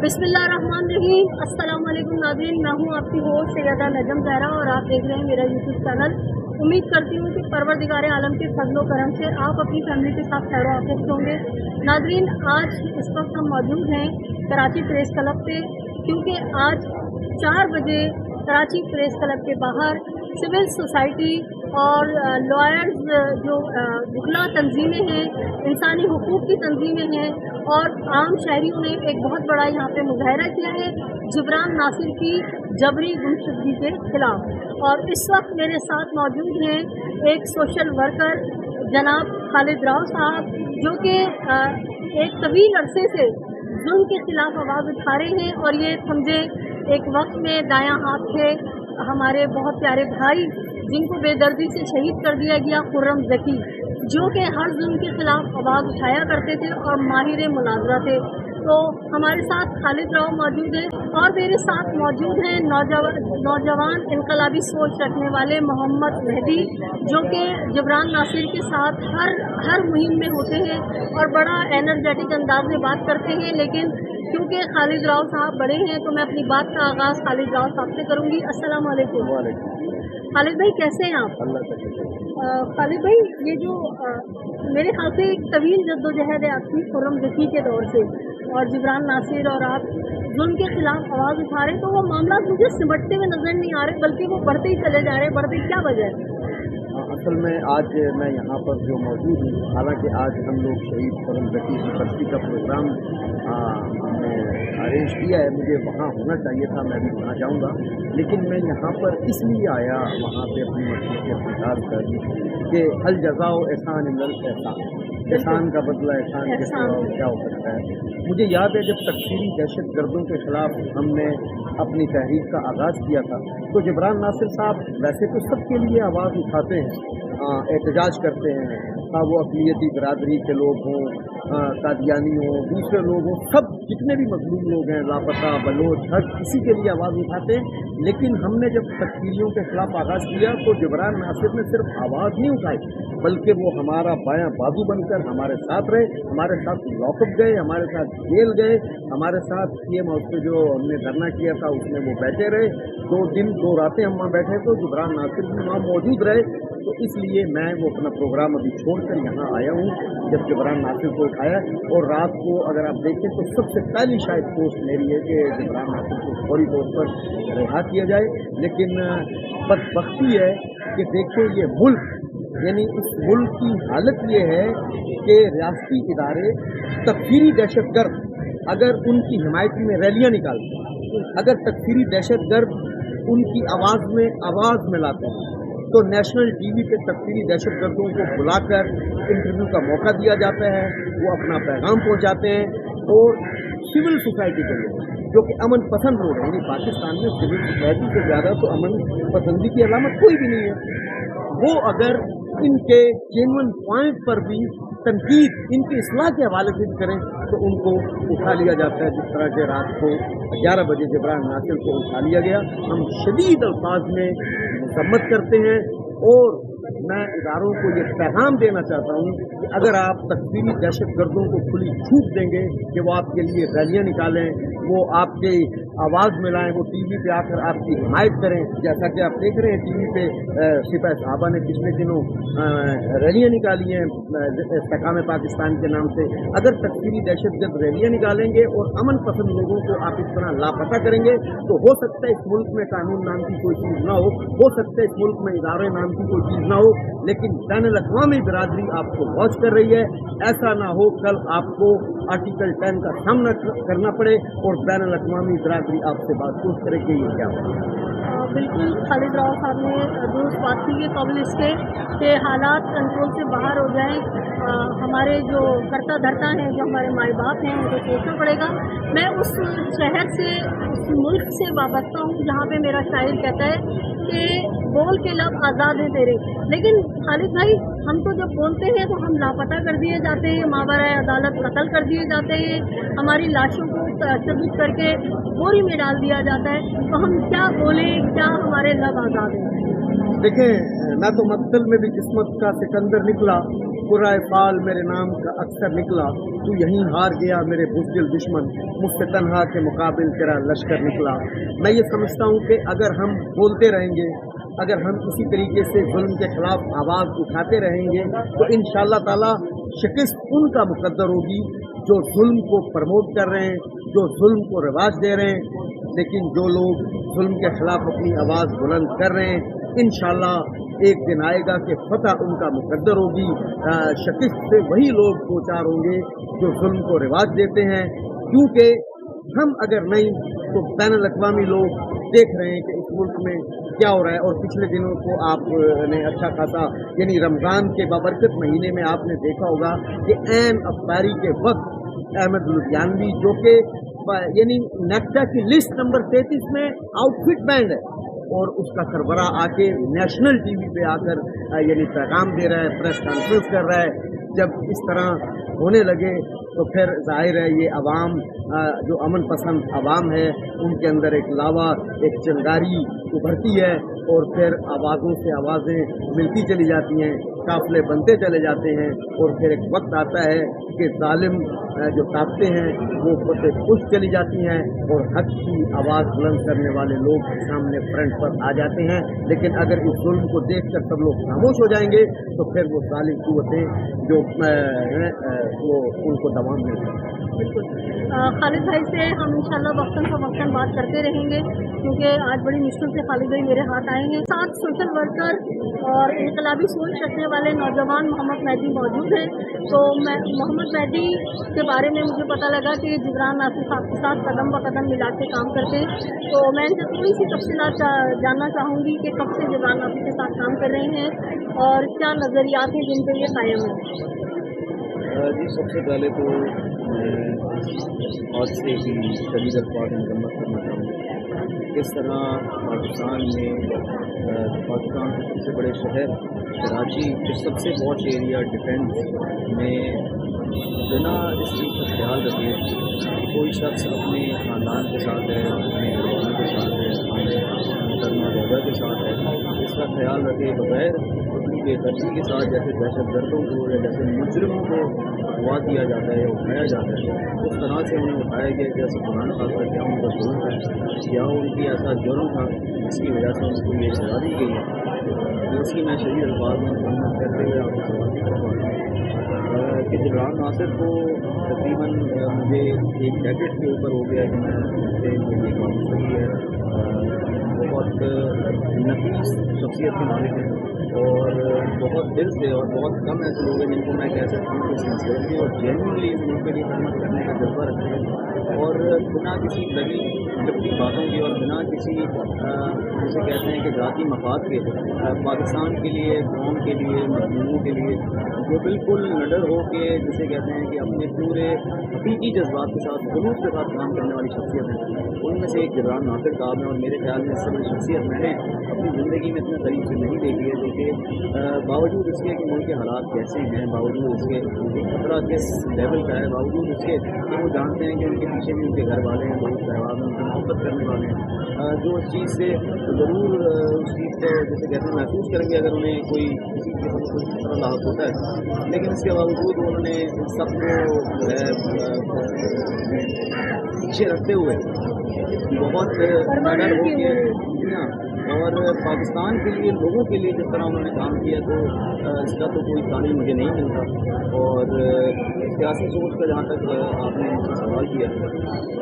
बिस्मिल्लाहिर्रहमानिर्रहीम। अस्सलाम वालेकुम नाज़रीन, मैं हूँ आपकी होस्ट सैयदा नजम ज़हरा और आप देख रहे हैं मेरा यूट्यूब चैनल। उम्मीद करती हूँ कि परवरदिगार आलम के फजलो करम से आप अपनी फैमिली के साथ खैर आफियत होंगे। नाज़रीन, आज इस वक्त हम मौजूद हैं कराची प्रेस क्लब पे, क्योंकि आज 4 बजे कराची प्रेस क्लब के बाहर सिविल सोसाइटी और लॉयर्स जो वकला तंजीमें हैं, इंसानी हुकूक की तंजीमें हैं और आम शहरियों ने एक बहुत बड़ा यहाँ पे मुजाहरा किया है जिब्रान नासिर की जबरी गुमशुदगी के खिलाफ। और इस वक्त मेरे साथ मौजूद हैं एक सोशल वर्कर जनाब खालिद राव साहब, जो कि एक तवील अरसे से जुल्म के खिलाफ आवाज़ उठा रहे हैं। और ये समझे एक वक्त में दायां हाथ थे हमारे बहुत प्यारे भाई जिनको बेदर्दी से शहीद कर दिया गया, खुर्रम ज़की, जो कि हर जुल्म के खिलाफ आवाज़ उठाया करते थे और माहिर मुनाज़रा थे। तो हमारे साथ खालिद राव मौजूद हैं और मेरे साथ मौजूद हैं नौजवान इनकलाबी सोच रखने वाले मोहम्मद मेहदी, जो कि जिब्रान नासिर के साथ हर मुहिम में होते हैं और बड़ा एनर्जेटिक अंदाज में बात करते हैं। लेकिन क्योंकि खालिद राव साहब बड़े हैं तो मैं अपनी बात का आगाज़ खालिद राव साहब से करूँगी। अस्सलाम वालेकुम। खालिद भाई, कैसे हैं आप? खालिद भाई, ये जो मेरे ख्याल से एक तवील जद्दोजहद है आपकी खुर्रम ज़की के दौर से, और जिब्रान नासिर और आप जुल्म के खिलाफ आवाज़ उठा रहे हैं, तो वो मामला मुझे सिमटते हुए नजर नहीं आ रहे, बल्कि वो बढ़ते ही चले जा रहे हैं। बढ़ते क्या वजह है? असल में आज मैं यहाँ पर जो मौजूद हूँ, हालांकि आज हम लोग शहीद खुर्रम ज़की की बरसी का प्रोग्राम हमने अरेंज किया है, मुझे वहाँ होना चाहिए था, मैं भी वहाँ जाऊँगा, लेकिन मैं यहाँ पर इसलिए आया वहाँ पे अपनी मसरूफियत निकाल कर कि अल जज़ाओ एहसान इल्लल एहसान, एहसान का बदला एहसान के सिवा क्या हो सकता है। मुझे याद है जब तकफीरी दहशत गर्दों के खिलाफ हमने अपनी तहरीक का आगाज़ किया था, तो जिब्रान नासिर साहब वैसे तो सबके लिए आवाज़ उठाते हैं, एहतजाज करते हैं, चाहे वो अक़लियती बरादरी के लोग हों, कादियानी हों, दूसरे लोग हों, सब जितने भी मज़लूम लोग हैं, लापता, बलोच, हर किसी के लिए आवाज़ उठाते हैं। लेकिन हमने जब तकफीरियों के खिलाफ आगाज़ किया तो जिब्रान नासिर ने सिर्फ आवाज़ नहीं उठाई, बल्कि वो हमारा बायां बाजू बनकर हमारे साथ रहे, हमारे साथ लॉकअप गए, हमारे साथ जेल गए, हमारे साथ पीएम हाउस पे जो हमने धरना किया था उसमें वो बैठे रहे। 2 दिन 2 रातें हम वहाँ बैठे तो जिब्रान नासिर भी वहाँ मौजूद रहे। तो इसलिए मैं वो अपना प्रोग्राम अभी छोड़कर यहाँ आया हूँ जब जिब्रान नासिर को उठाया। और रात को अगर आप देखें तो सबसे पहली शायद पोस्ट मेरी है कि जिब्रान नासिर को फौरी तौर पर रिहा किया जाए। लेकिन बदबख्ती है कि देखो ये मुल्क, यानी इस मुल्क की हालत ये है कि रियासती इदारे तकफीरी दहशतगर्द अगर उनकी हिमायत में रैलियाँ निकालते हैं, अगर तकफीरी दहशतगर्द उनकी आवाज़ में आवाज़ मिलाते हैं, तो नेशनल टीवी पे तकफीरी दहशतगर्दों को बुलाकर इंटरव्यू का मौका दिया जाता है, वो अपना पैगाम पहुंचाते हैं। और सिविल सोसाइटी के लोग जो कि अमन पसंद लोग हैं, यानी पाकिस्तान में सिविल सोसाइटी से ज़्यादा तो अमन पसंदी की अलामत कोई भी नहीं है, वो अगर इनके जेन्युइन पॉइंट पर भी तनकीद इनकी इस्लाह के हवाले से करें तो उनको उठा लिया जाता है। जिस तरह के रात को 11 बजे जिब्रान नासिर को उठा लिया गया, हम शदीद अल्फाज में मजम्मत करते हैं। और मैं इदारों को ये पैगाम देना चाहता हूँ कि अगर आप तकफीरी दहशतगर्दों को खुली छूट देंगे कि वो आपके लिए रैलियाँ निकालें, वो आपके आवाज़ मिलाएं, वो टीवी पे आकर आपकी हिमायत करें, जैसा कि आप देख रहे हैं टीवी पे सिपाही साहबा ने पिछले दिनों रैलियाँ निकाली हैं इस्तेकाम पाकिस्तान के नाम से। अगर तकफीरी दहशतगर्द रैलियाँ निकालेंगे और अमन पसंद लोगों को आप इस तरह लापता करेंगे तो हो सकता है इस मुल्क में कानून नाम की कोई चीज़ ना हो सकता है इस मुल्क में इदारे नाम की कोई चीज़ ना हो, लेकिन बैनुल अक़वामी बिरादरी आपको वॉच कर रही है। ऐसा ना हो कल आपको आर्टिकल 10 का सामना करना पड़े और बैनुल अक़वामी बिरादरी आपसे बात करे कि ये क्या हो। बिल्कुल, खालिद राव साहब ने दुरुस्त बात की है काबिल इसके कि हालात कंट्रोल से बाहर हो जाएं। हमारे जो करता धरता हैं, जो हमारे माई बाप हैं, उनको सोचना पड़ेगा। मैं उस शहर से, उस मुल्क से वाबस्ता हूँ जहाँ पे मेरा शायर कहता है कि बोल के लब आज़ाद है तेरे। लेकिन खालिद भाई, हम तो जब बोलते हैं तो हम लापता कर दिए जाते हैं, मावराए अदालत कत्ल कर दिए जाते हैं, हमारी लाशों को तशद्दुद करके बोरी में डाल दिया जाता है, तो हम क्या बोलें, क्या हमारे लब आज़ाद हैं? देखें, मैं तो मक्तल में भी किस्मत का सिकंदर निकला कुर्राए फाल मेरे नाम का अक्सर निकला, तू यहीं हार गया मेरे बुज़दिल दुश्मन, मुझसे तन्हा के मुकाबिल तेरा लश्कर निकला। मैं ये समझता हूँ कि अगर हम बोलते रहेंगे, अगर हम इसी तरीके से जुल्म के खिलाफ आवाज़ उठाते रहेंगे तो इंशाअल्लाह ताला शिकस्त उनका मुकद्दर होगी जो जुल्म को प्रमोट कर रहे हैं, जो जुल्म को रिवाज दे रहे हैं। लेकिन जो लोग जुल्म के खिलाफ अपनी आवाज़ बुलंद कर रहे हैं, इंशाअल्लाह एक दिन आएगा कि फतह उनका मुकद्दर होगी। शिकस्त से वही लोग दो चार होंगे जो जुल्म को रिवाज देते हैं, क्योंकि हम अगर नहीं तो बैनुल अक़वामी लोग देख रहे हैं कि इस मुल्क में क्या हो रहा है। और पिछले दिनों को आपने अच्छा खासा यानी रमज़ान के बाबरकत महीने में आपने देखा होगा कि ऐन अफ्तारी के वक्त अहमद लुधियानवी जो कि यानी नेक्टा की लिस्ट नंबर 33 में आउटफिट बैंड है और उसका सरबरा आके नेशनल टीवी पे आकर यानी पैगाम दे रहा है, प्रेस कॉन्फ्रेंस कर रहा है। जब इस तरह होने लगे तो फिर जाहिर है ये अवाम जो अमन पसंद अवाम है उनके अंदर एक लावा, एक चिंगारी उभरती है और फिर आवाज़ों से आवाज़ें मिलती चली जाती हैं, काफ़िले बनते चले जाते हैं और फिर एक वक्त आता है कि जालिम जो ताकतें हैं वो फतेह पुश चली जाती हैं और हक की आवाज़ बुलंद करने वाले लोग सामने फ्रंट पर आ जाते हैं। लेकिन अगर इस जुल्म को देखकर सब लोग खामोश हो जाएंगे तो फिर वो जालिम कुव्वतें जो वो उनको दबाव मिल सकता है। बिल्कुल खालिद भाई से हम इंशाल्लाह वक्तन फ़वक्तन बात करते रहेंगे क्योंकि आज बड़ी मुश्किल से खालिद भाई मेरे हाथ आए हैं। साथ सोशल वर्कर और इनकलाबी सोच रखने वाले नौजवान मोहम्मद मेहदी मौजूद हैं। तो मैं मोहम्मद मेहदी के बारे में मुझे पता लगा कि जिब्रान नासिर साहब के साथ कदम ब कदम मिला के काम करते हैं। तो मैं इनसे थोड़ी सी तफसीलात जानना चाहूँगी कि कब से जिब्रान नासिर के साथ काम कर रहे हैं और क्या नज़रियात हैं जिन पर ये कायम है। जी सबसे पहले तो मैं आज से ही शदीद अल्फाज में मरम्मत करना चाहूँगा किस तरह पाकिस्तान में पाकिस्तान के सबसे बड़े शहर कराची के सबसे वॉच एरिया डिफेंस में बिना इस चीज़ का ख्याल रखे कि कोई शख्स अपने ख़ानदान के साथ है, अपने घरवालों के साथ है, अपने धर्मादादा के साथ है, इसका ख्याल रखे बगैर अपनी बेदर्दी के साथ जैसे दहशत गर्दों को या जैसे मुजरिमों को उठवा दिया जाता है, उठाया जाता है, उस तरह से उन्हें उठाया गया जैसे कुरान खास कर क्या उनका जुर्म है, क्या उनकी ऐसा जुर्म था जिसकी वजह से उनको ये सजा दी गई है। इसकी मैं शदीद अल्फाज में मरम्मत करते हुए आपको सवाल भी करवाऊँ कि जिब्रान नासिर को तकरीबन मुझे एक जैकेट के ऊपर हो गया कि मैं ये काम सही है, बहुत नफीस शख्सियत के मालिक हैं और बहुत दिल से और बहुत कम ऐसे लोग हैं जिनको मैं कह सकता हूँ कि सिंसियरली और जेन्युइनली इस मुल्क के लिए खदमत करने का जज्बा रखते हैं और बिना किसी लगी लपटी बातों की और बिना किसी जिसे कहते हैं कि ज़ाती मफाद के पाकिस्तान के लिए, कौम के लिए, मजलूमों के लिए जो बिल्कुल निडर हो के जिसे कहते हैं कि अपने पूरे हकीकी जज्बात के साथ जुनून के साथ काम करने वाली शख्सियत है, उनमें से एक जिब्रान नासिर साहब है। और मेरे ख्याल में इससे बड़ी शख्सियत मैंने अपनी ज़िंदगी में इतने करीब से नहीं देखी है जो कि बावजूद इसके कि मुल्क के हालात कैसे हैं, बावजूद इसके खतरा किस लेवल का है, बावजूद इसके कि वो जानते हैं कि उनके पीछे भी उनके घर वाले हैं, दोस्त अहबाब हैं, उनकी मोहब्बत करने वाले हैं, जो उस चीज़ से ज़रूर उस चीज़ को जैसे कहते हैं महसूस करेंगे अगर उन्हें कोई किसी किस्म का कोई खतरा लाभ होता है। लेकिन इसके बावजूद उन्होंने सबको जो है पीछे रखते हुए बहुत निडर हो के और पाकिस्तान के लिए, लोगों के लिए जिस तरह उन्होंने काम किया तो इसका तो कोई तारीफ मुझे नहीं मिलता। और सियासी सोच का जहाँ तक आपने सवाल किया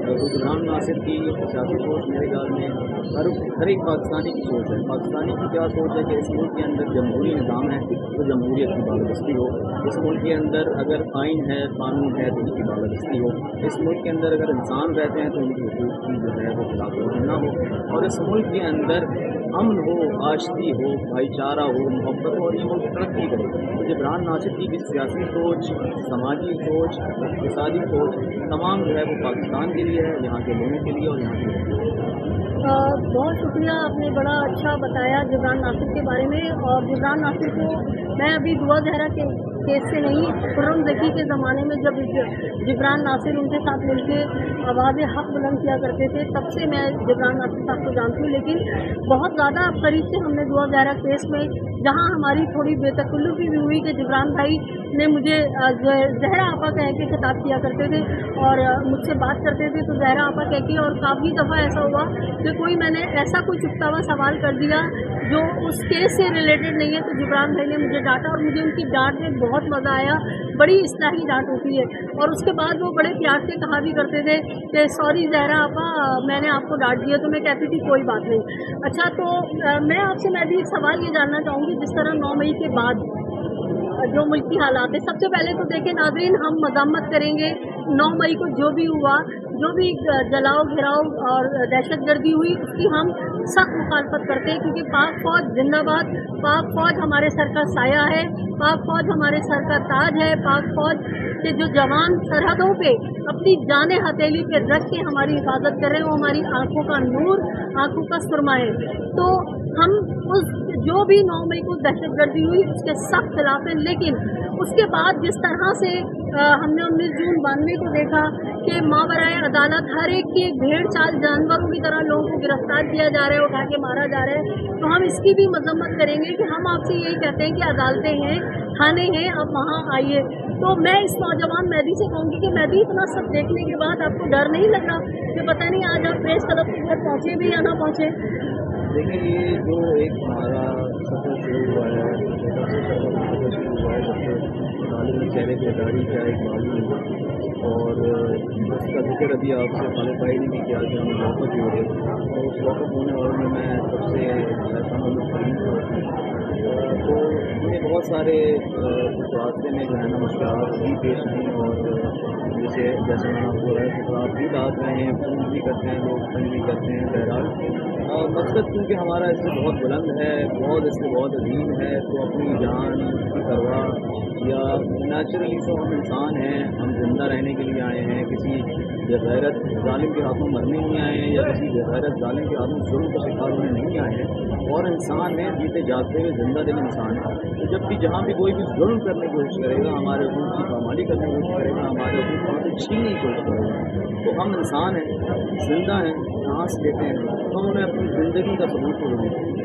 तो जिब्रान नासिर की सियासी सोच मेरे ख्याल में हर एक पाकिस्तानी की सोच है। पाकिस्तानी की क्या सोच है कि इस मुल्क के अंदर जमहूरी निज़ाम है तो जमहूरियत की बालादस्ती हो, इस मुल्क के अंदर अगर आइन है, कानून है तो उसकी बालादस्ती हो, इस मुल्क के अंदर अगर इंसान रहते हैं तो उनकी हुकूक की जो है वो खिलाफवर्जी ना हो, और इस मुल्क के अंदर अमन हो, आशती हो, भाईचारा हो, मोहब्बत हो और ये मुल्क तरक्की करे। तो जिब्रान नासिर की सियासी सोच, समाजी सोच, इक़्तिसादी सोच तमाम जो है वो पाकिस्तान के लिए है, यहाँ के लोगों के लिए और यहाँ के बहुत शुक्रिया, आपने बड़ा अच्छा बताया जिब्रान नासिर के बारे में। और जिब्रान नासिर को मैं अभी दुआ ज़हरा के केस से नहीं, खुर्रम ज़की के ज़माने में जब जिब्रान नासिर उनके साथ मिलके आवाज़ हक बुलंद किया करते थे, तब से मैं जिब्रान नासिर साहब को जानती हूँ। लेकिन बहुत ज़्यादा करीब से हमने दुआ ज़हरा केस में, जहाँ हमारी थोड़ी बेतकल्लुफ़ी भी हुई कि जिब्रान भाई ने मुझे ज़हरा आपा कह के खिताब किया करते थे और मुझसे बात करते थे तो ज़हरा आपा कह के, और काफ़ी दफ़ा ऐसा हुआ कि मैंने ऐसा कोई चुपता हुआ सवाल कर दिया जो उस केस से रिलेटेड नहीं है, तो जिब्रान भाई ने मुझे डांटा और मुझे उनकी डांट में बहुत मज़ा आया। बड़ी इस्लाही डांट होती है। और उसके बाद वो बड़े प्यार से कहा भी करते थे कि सॉरी ज़हरा आपा, मैंने आपको डांट दिया। तो मैं कहती थी कोई बात नहीं। अच्छा, तो मैं भी एक सवाल ये जानना चाहूँगी, जिस तरह 9 मई के बाद जो मुल्की हालात है, सबसे पहले तो देखें नाज़रीन, हम मज़म्मत करेंगे 9 मई को जो भी हुआ, जो भी जलाओ घिराव और दहशतगर्दी हुई, उसकी हम सख्त मुखालफत करते हैं, क्योंकि पाक फौज जिंदाबाद, पाक फौज हमारे सर का साया है, पाक फौज हमारे सर का ताज है, पाक फौज के जो जवान सरहदों पे अपनी जाने हथेली पे रख के हमारी हिफाजत कर रहे हैं, वो हमारी आंखों का नूर, आंखों का सुरमा है। तो हम उस जो भी 9 मई को दहशतगर्दी हुई उसके सख्त खिलाफ हैं, लेकिन उसके बाद जिस तरह से हमने 19 जून 92 को देखा कि मावराए अदालत हर एक की भेड़ चाल जानवरों की तरह लोगों को गिरफ्तार किया जा रहा है, उठा के मारा जा रहा है, तो हम इसकी भी मजम्मत करेंगे कि हम आपसे यही कहते हैं कि अदालतें हैं, थाने हैं, अब वहाँ आइए। तो मैं इस नौजवान मेहदी से कहूँगी कि मेहदी, इतना सब देखने के बाद आपको डर नहीं लग रहा कि पता नहीं आज आप प्रेस क्लब तक पहुँचे भी या ना पहुँचे? देखिए, ये जो एक हमारा सफ़र शुरू हुआ है, सफ़र शुरू हुआ है, जब से तालिम चेहरे की अदारी क्या एक मालूम, और उसका जिक्र अभी आपसे खालिद भाई ने भी किया कि हम वापस हो रहे, तो उस वापस होने वाले में मैं सबसे तो हमें बहुत सारे कुछ रास्ते में जो है ना मुश्किलात भी पेश हुई, और जैसे मैं आपको रहा है तो आप भी बात रहे हैं, फोन भी करते हैं लोग, फोन भी करते हैं। बहरहाल मकसद क्योंकि हमारा इससे बहुत बुलंद है, इससे बहुत अजीम है, तो अपनी जान की परवाह या नेचुरली तो हम इंसान हैं, हम जिंदा रहने के लिए आए हैं, किसी बेगैरत जालिम के हाथों मरने नहीं आए हैं या किसी बेगैरत जालिम के हाथों जुल्म का शिकार होने नहीं आए हैं, और इंसान हैं, जीते जागते हुए जिंदा दिल इंसान है। तो जब भी जहाँ भी कोई भी जुल्म करने की कोशिश करेगा, हमारे हकूक़ की पामाली करने की कोशिश करेगा, हमारे हकूक़ वहाँ से छीनने की कोशिश करेगा, तो हम इंसान हैं, जिंदा हैं, सांस लेते हैं, तो हम उन्हें अपनी ज़िंदगी का सबूत देंगे।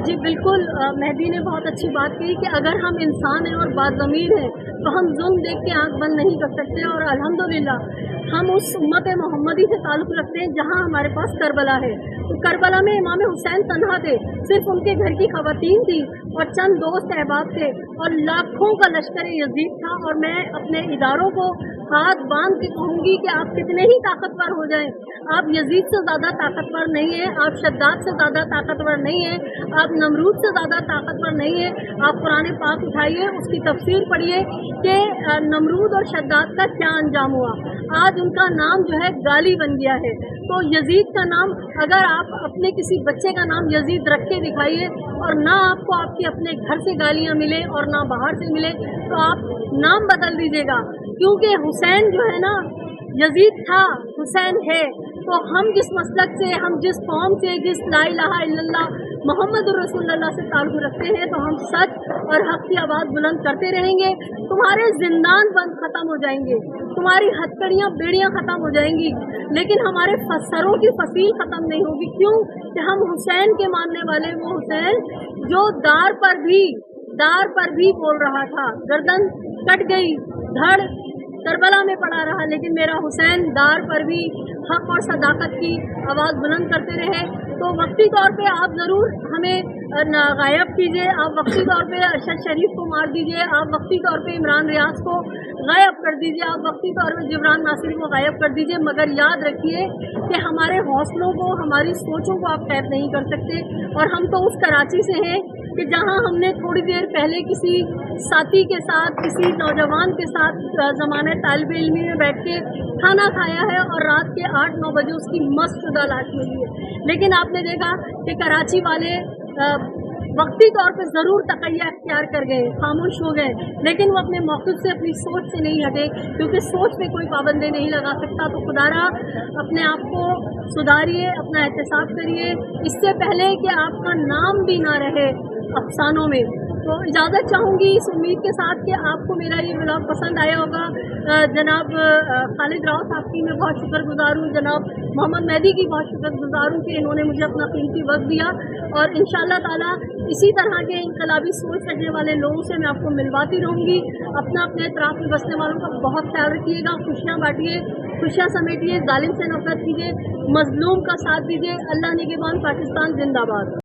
जी बिल्कुल, मेहदी ने बहुत अच्छी बात कही कि अगर हम इंसान हैं और बाज़मीर हैं तो हम जुल्म देख के आँख बंद नहीं कर सकते, और अल्हम्दुलिल्लाह हम उस उम्मत मोहम्मदी से ताल्लुक़ रखते हैं जहाँ हमारे पास करबला है। तो करबला में इमाम हुसैन तन्हा थे, सिर्फ उनके घर की ख़वातीन थी और चंद दोस्त अहबाब थे, और लाखों का लश्कर यजीद था। और मैं अपने इदारों को हाथ बांध के कहूँगी कि आप कितने ही ताकतवर हो जाएं, आप यजीद से ज़्यादा ताकतवर नहीं हैं, आप शद्दाद से ज़्यादा ताकतवर नहीं हैं, आप नमरूद से ज़्यादा ताकतवर नहीं हैं। आप कुरान पाक उठाइए, उसकी तफसीर पढ़िए कि नमरूद और शद्दाद का क्या अंजाम हुआ। आज उनका नाम जो है गाली बन गया है। तो यजीद का नाम, अगर आप अपने किसी बच्चे का नाम यजीद रख के दिखाइए और ना आपको आपके अपने घर से गालियाँ मिले और ना बाहर से मिले, तो आप नाम बदल दीजिएगा, क्योंकि हुसैन जो है ना, यजीद था, हुसैन है। तो हम जिस मसलक से, हम जिस कौम से, जिस ला इलाहा इल्लल्लाह मोहम्मदुर रसूलुल्लाह से ताल्लुक़ रखते हैं, तो हम सच और हक़ की आवाज़ बुलंद करते रहेंगे। तुम्हारे जिंदान बंद ख़त्म हो जाएंगे, तुम्हारी हथकड़ियाँ बेड़ियाँ ख़त्म हो जाएंगी, लेकिन हमारे सरों की फसील ख़त्म नहीं होगी। क्यों? कि हम हुसैन के मानने वाले, वो हुसैन जो दार पर भी बोल रहा था, गर्दन कट गई, धड़ करबला में पड़ा रहा, लेकिन मेरा हुसैन दार पर भी हक़ और सदाकत की आवाज़ बुलंद करते रहे। तो वक्ती तौर पे आप ज़रूर हमें गायब कीजिए, आप वक्ती तौर पे अरशद शरीफ को मार दीजिए, आप वक्ती तौर पे इमरान रियाज को गायब कर दीजिए, आप वक्ती तौर पे जिब्रान नासिर को गायब कर दीजिए, मगर याद रखिए कि हमारे हौसलों को, हमारी सोचों को आप कैद नहीं कर सकते। और हम तो उस कराची से हैं कि जहां हमने थोड़ी देर पहले किसी साथी के साथ, किसी नौजवान के साथ ज़माने तालिब इल्मी में बैठ के खाना खाया है, और रात के 8-9 बजे उसकी मस्तशुदा लाश मिली है। लेकिन आपने देखा कि कराची वाले वक्ती तौर पे ज़रूर तक़य्या अख्तियार कर गए, खामोश हो गए, लेकिन वो अपने मौक़िफ़ से, अपनी सोच से नहीं हटे, क्योंकि सोच पे कोई पाबंदी नहीं लगा सकता। तो खुदारा अपने आप को सुधारिए, अपना एहतिसाब करिए, इससे पहले कि आपका नाम भी ना रहे अफसानों में, तो इजाज़त चाहूँगी इस उम्मीद के साथ कि आपको मेरा ये व्लॉग पसंद आया होगा। जनाब खालिद राव साहब की मैं बहुत शुक्रगुजार हूँ, जनाब मोहम्मद मेहदी की बहुत शुक्रगुजार हूँ कि इन्होंने मुझे अपना कीमती वक्त दिया, और इंशाअल्लाह ताला इसी तरह के इनकलाबी सोच रखने वाले लोगों से मैं आपको मिलवाती रहूँगी। अपना अपने इतराफ़ में बसने वालों का बहुत ख्याल रखिएगा, खुशियाँ बांटिए, खुशियाँ समेटिए, जालिम से नफरत कीजिए, मजलूम का साथ दीजिए। अल्लाह निगहबान, पाकिस्तान जिंदाबाद।